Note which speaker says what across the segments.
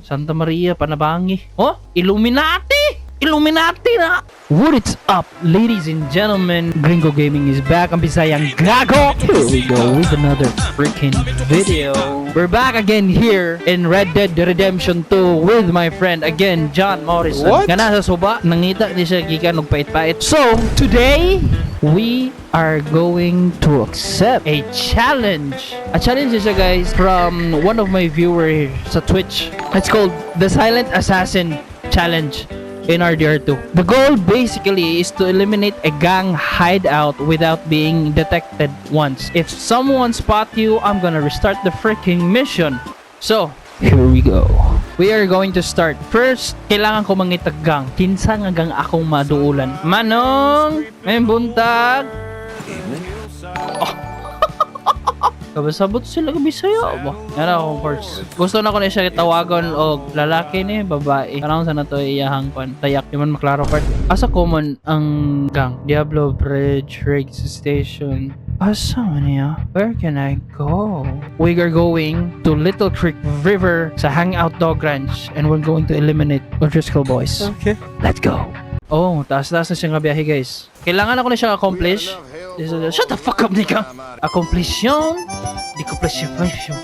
Speaker 1: Santa Maria, Panabangi. Oh, Illuminati! Illuminati na! What is up, ladies and gentlemen? Gringo Gaming is back. Ang Bisayang Gago! Here we go with another freaking video. We're back again here in Red Dead Redemption 2 with my friend again, John Morrison.
Speaker 2: What?
Speaker 1: Kana sa suba, nangita ni siya gikan og pait-pait. So, today, we are going to accept a challenge. A challenge siya, guys, from one of my viewers sa Twitch. It's called the Silent Assassin Challenge in RDR2. The goal basically is to eliminate a gang hideout without being detected once. If someone spot you, I'm gonna restart the freaking mission. So, here we go. We are going to start. First, kailangan ko mangitag gang. Kinsa nga gang akong maduulan. Manong! May buntag! Oh. Kabasabot sila Bisaya ba? Yan ako, of course. Gusto na ko na siya tawagon o lalaki ni babae. Parang sa na to iyahang pan. Tayak naman maklaro part. Asa common ang gang? Diablo Bridge, Riggs Station. Asa man niya? Where can I go? We are going to Little Creek River sa Hangout Dog Ranch and we're going to eliminate O'Driscoll boys.
Speaker 2: Okay.
Speaker 1: Let's go! Oh, taas-taas na siya nga biyahe, guys. Kailangan ako na siya accomplish. Shut the fuck up, Nika! Accomplishyon!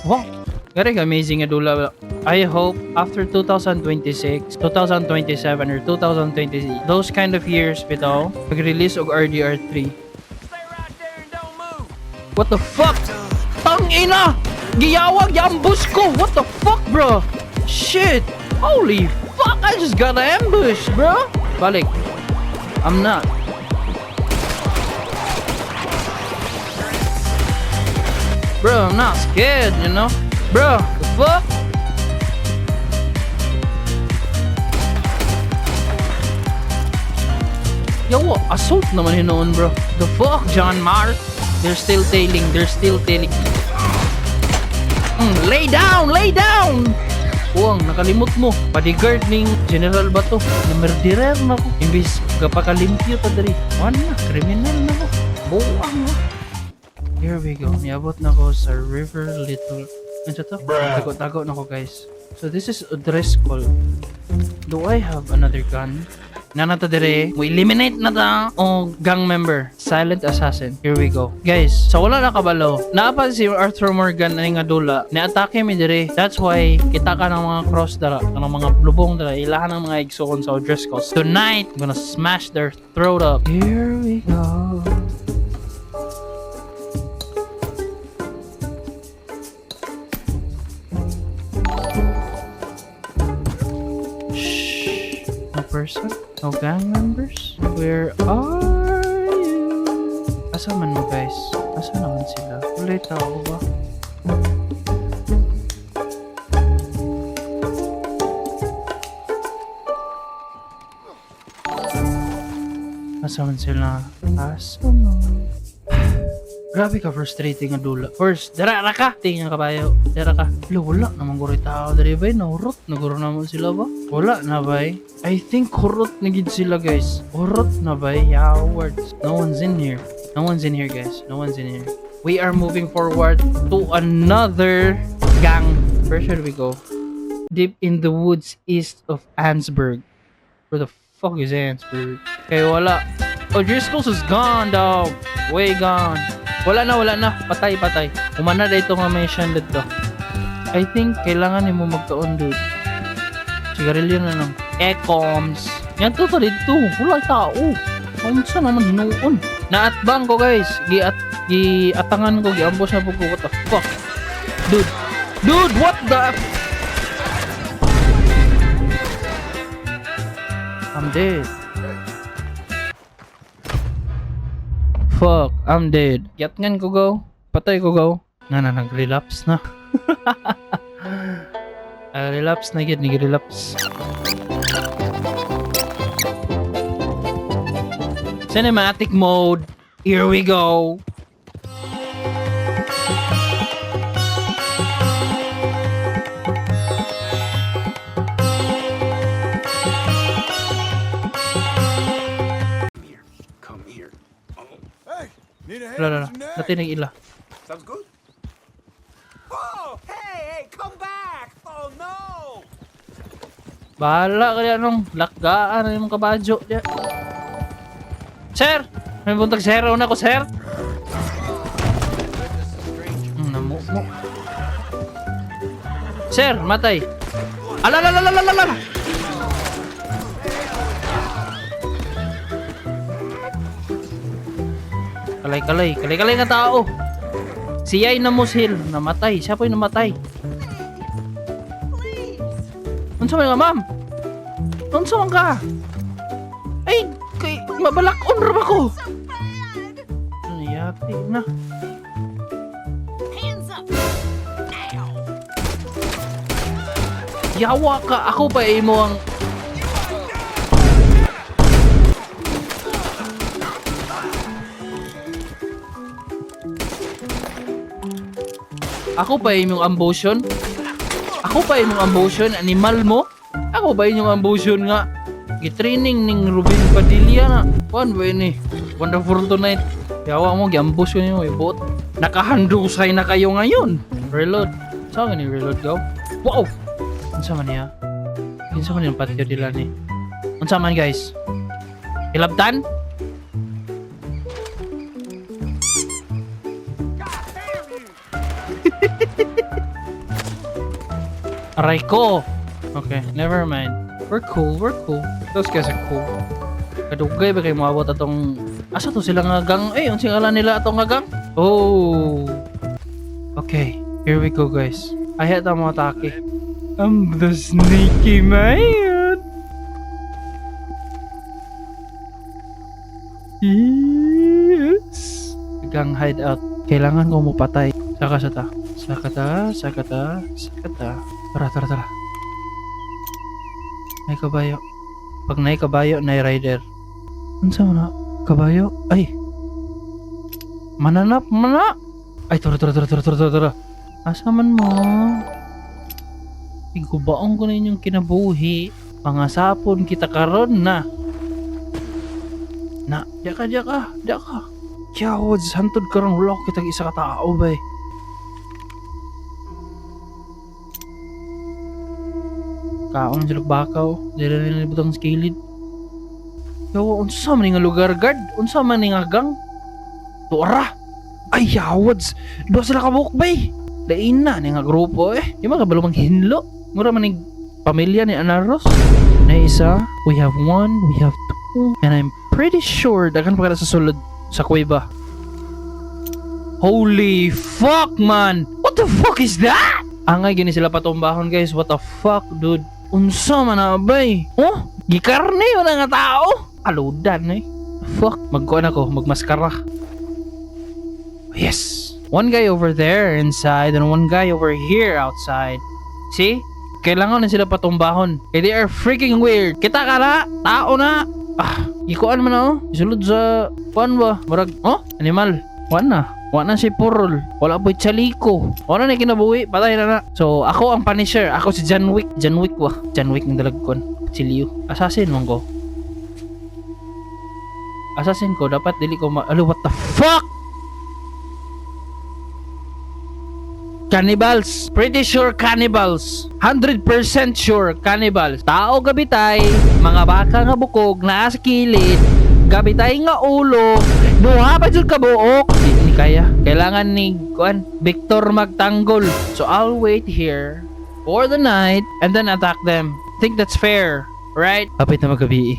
Speaker 1: Wow! Very amazing adula. I hope after 2026, 2027, or 2020, those kind of years bitaw, mag-release og RDR3. What the fuck? Tangina! Giyawag, ambush ko! What the fuck, bro? Shit! Holy fuck! I just got an ambush, bro! Balik. I'm not. Bro, I'm not scared, you know? Bro, the fuck? Yo, assault naman hinoon, bro. The fuck, John Mark? They're still tailing. Lay down! Lay down! Uwang, nakalimot mo. Bodyguard ning General ba to? Namerdirer na ko. Imbis kapakalimpyo ta dari. Wala na, kriminal na ko. Buwang mo. Here we go. Niabot na ko sa River Little. Ano siya to? Tago-tago na ko, guys. So this is O'Driscoll. Do I have another gun? Nanata dire, mo eliminate na ta o gang member, Silent Assassin. Here we go. Guys, sa wala na kabalo, naapa si Arthur Morgan na nga dula, na-atake mi dire. That's why kita ka ng mga cross dara, ng mga lubong dara, ilahan ng mga igsoon sa O'Driscoll. Tonight, I'm gonna smash their throat up. Here we go. Shh. No person? No gang members? Where are you? Asa man mo, guys? Asa naman sila? Ulit ako ba? Asa man sila? Asa man? Grabe ka frustrating nga dula. First, dara ka! Tingnan kabayo. Dara ka. Wala naman guri tao. Dari ba? Naurot. Naguro naman sila ba? Wala na ba? I think hurot na gid sila, guys. Hurot na ba? Yawards. No one's in here. No one's in here, guys. No one's in here. We are moving forward to another gang. Where should we go? Deep in the woods east of Ansburg. Where the fuck is Ansburg? Okay, wala. Oh, Driscoll's is gone, dog. Way gone. Wala na. Patay. Umana na ito nga mission dito. I think kailangan mo magkaon, dude. Sigarilyo na lang. Ecoms. Yan to dito. Wala tao. Kaunsa naman hinuon. Naatbang ko, guys. Giatangan ko. Giambos na po ko. What the fuck? Dude, what the... I'm dead. Fuck, I'm dead. Yatngan ko go. Patay ko go. Nag-relapse na. Relapse na gid, nag-relapse. Cinematic mode. Here we go.
Speaker 2: Come here.
Speaker 3: Need a hand
Speaker 1: Wala.
Speaker 3: with your neck?
Speaker 1: Dati nag ila.
Speaker 3: Sounds good. Whoa! Hey, come back! Oh no!
Speaker 1: Bahala ka diyan nung lakgaan na yung kabadyo diyan. Sir! May buntag sir na ko, sir. Namu mo. Sir, matay. Alalalalalalalala. Kalay nga tao. Si Yay na Mushil, namatay. Siya po yung namatay. Unsa man nga, ma'am? Unsa man ka? Ay, kay mabalakon ra ba ko? Ano yati na?
Speaker 2: Hands up now.
Speaker 1: Yawa ka, ako pa imo ang Ako pa imong ambution? Ako pa imong ambution, animal mo? Ako ba inyong ambution nga? Gitraining ning Ruben Padilla na. Kuan ba ini? Wonderful tonight. Yawa mo, gi-ambush ko niyo, ibot. Nakahandusay na kayo ngayon. Reload. Saan ni reload go? Wow! Unsa man niya? Unsa man yung patio nila ni? Unsa man guys? Ilabtan? Aray ko! Okay, never mind. We're cool. Those guys are cool. Kadugay ba kayo maabot atong... Asa to sila nga gang? Eh, unsing ala nila atong nga gang? Oh! Okay, here we go guys. I had ang mga atake. I'm the sneaky man! Yes! Gang hideout. Kailangan ko mapatay. Sakata. Tara. May kabayo. Pag may kabayo, may rider. Ano mo na? Kabayo? Ay! Mana! Ay, tara. Asa man mo? Igubaong ko na inyong kinabuhi. Pangasapon kita karon na. Na, diya ka. Yawad, hantod karang wala ko kitang isa ka tao, bay. Kaon sila bakaw, dira nila butang skilid. Yawa, unsa man nga lugar guard? Unsa man nga gang? Tuara! Ay, yawads! Doon sila kabuk, bay! Lain na nga grupo eh. Yung mga balumang hinlo. Mura man yung pamilya ni Anaros. Na isa, we have 1, we have 2, and I'm pretty sure dagan pa kada sa sulod sa kuweba. Holy fuck, man! What the fuck is that? Angay gini sila patumbahon, guys. What the fuck, dude? Unsa man na, bay? Oh? Gikarne yun nga tao? Aludan, eh. Fuck. Magkuhan ako. Magmaskara. Yes. One guy over there inside and one guy over here outside. See? Kailangan na sila patumbahon. Eh, they are freaking weird. Kita ka na? Tao na? Ah, ikuan man na, oh. Isulod sa... Kuan ba? Marag... Oh? Animal. Kuan na. Wala na si Purol. Wala po'y Chaliko. Wala na kinabuhi. Patay na na. So, ako ang Punisher. Ako si John Wick. John Wick ng dalagkon. Chiliw. Assassin mong ko. Assassin ko. Dapat dili ko what the fuck? Cannibals. Pretty sure cannibals. 100% sure cannibals. Tao gabitay. Mga baka nga bukog. Naa sa kilid. Gabitay nga ulo. Duha pa jud ka buok. Di kaya. Kailangan ni Victor magtanggol. So I'll wait here for the night and then attack them. Think that's fair, right? Kapit na magabi.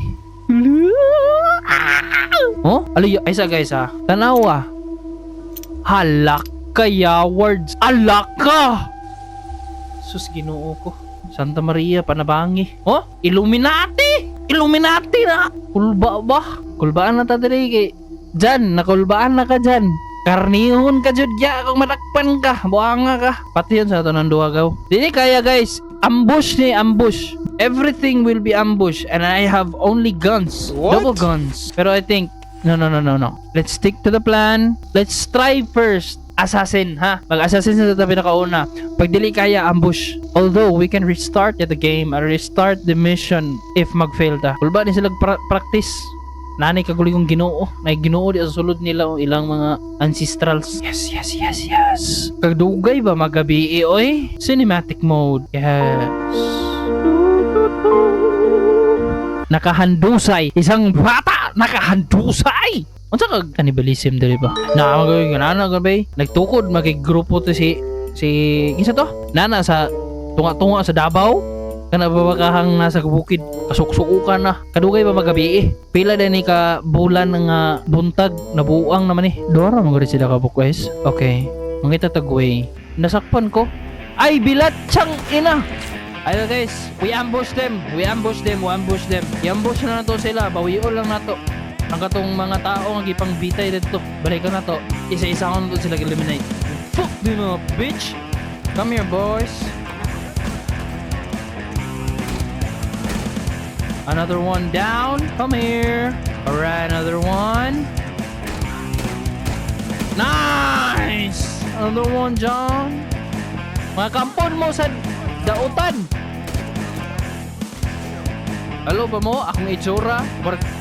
Speaker 1: Oh? Ay sa guys ha. Tanawa. Halak kaya words. Alak ka. Sus, Ginoo ko. Santa Maria panabangi. Oh? Illuminati na. Kulba ba? Kulbaan na ta diri kay Jan, nakulbaan na ka dyan. Karnihon ka jud ya kung matakpan ka. Buanga ka. Pati yun sa ito ng duwagaw. Dili kaya guys. Ambush. Everything will be ambush. And I have only guns.
Speaker 3: What?
Speaker 1: Double guns. Pero I think, no. Let's stick to the plan. Let's try first. Assassin, ha? Mag-assassin sa tabi na kauna. Pag dili kaya, ambush. Although, we can restart the game or restart the mission if mag-fail ta. Kulba din sila practice. Nanay kaguloy kong Ginoo. Nay Ginoo di sa sulod nila o ilang mga ancestrals. Yes. Kagdugay ba magabi oy? Cinematic mode. Yes. nakahandusay, isang bata nakahandusay. Unsa ka cannibalism dili ba? Na magay nana gabay, nagtukod magigrupo to si kinsa to? Nana sa tunga-tunga sa Davao. Kana babakahang nasa bukid kasuksukan na kadugay ba magabi pila din ni ka bulan nga buntag nabuang naman dora mo gari sila ka bukwes. Okay mangita tagway nasakpan ko ay bilatsang ina. Ayo guys, we ambush them i-ambush na nato sila, bawion lang nato ang katong mga tao nga gipang bitay dito, balikan na to isa-isa ko na to sila eliminate. Fuck them up bitch, come here boys. Another one down. Come here. Alright, another one. Nice! Another one, John. Mga kampon mo sa dautan. Hello ba mo? Akong itsura.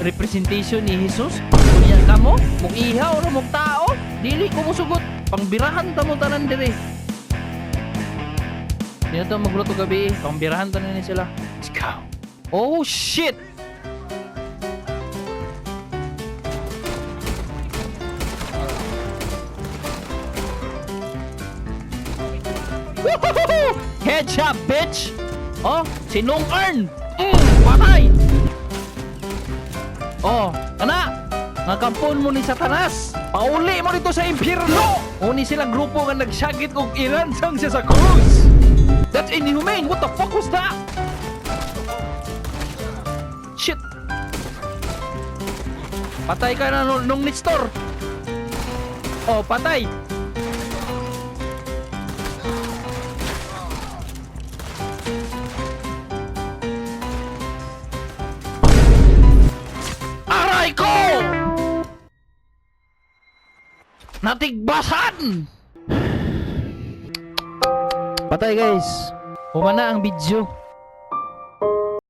Speaker 1: Representation ni Jesus. Kunya ka mo? Mung ihaw o mong tao? Dili ko mo sugot. Pangbirahan ta mo tanan dire. Dito to magluto gabi. Pangbirahan tanan ni sila. Let's go. Oh shit! Woohoo! Headshot, bitch! Oh, sinong earn? Patay! Oh, kana! Nakampon mo ni Satanas! Pauli mo dito sa impyerno! Uni silang grupo nga nagsagit kong iransang siya sa krus! That's inhumane! What the fuck was that? Shit! Patay ka na nung Nestor! Oh, patay! Aray ko! Natigbasan! Patay guys! Humana ang video.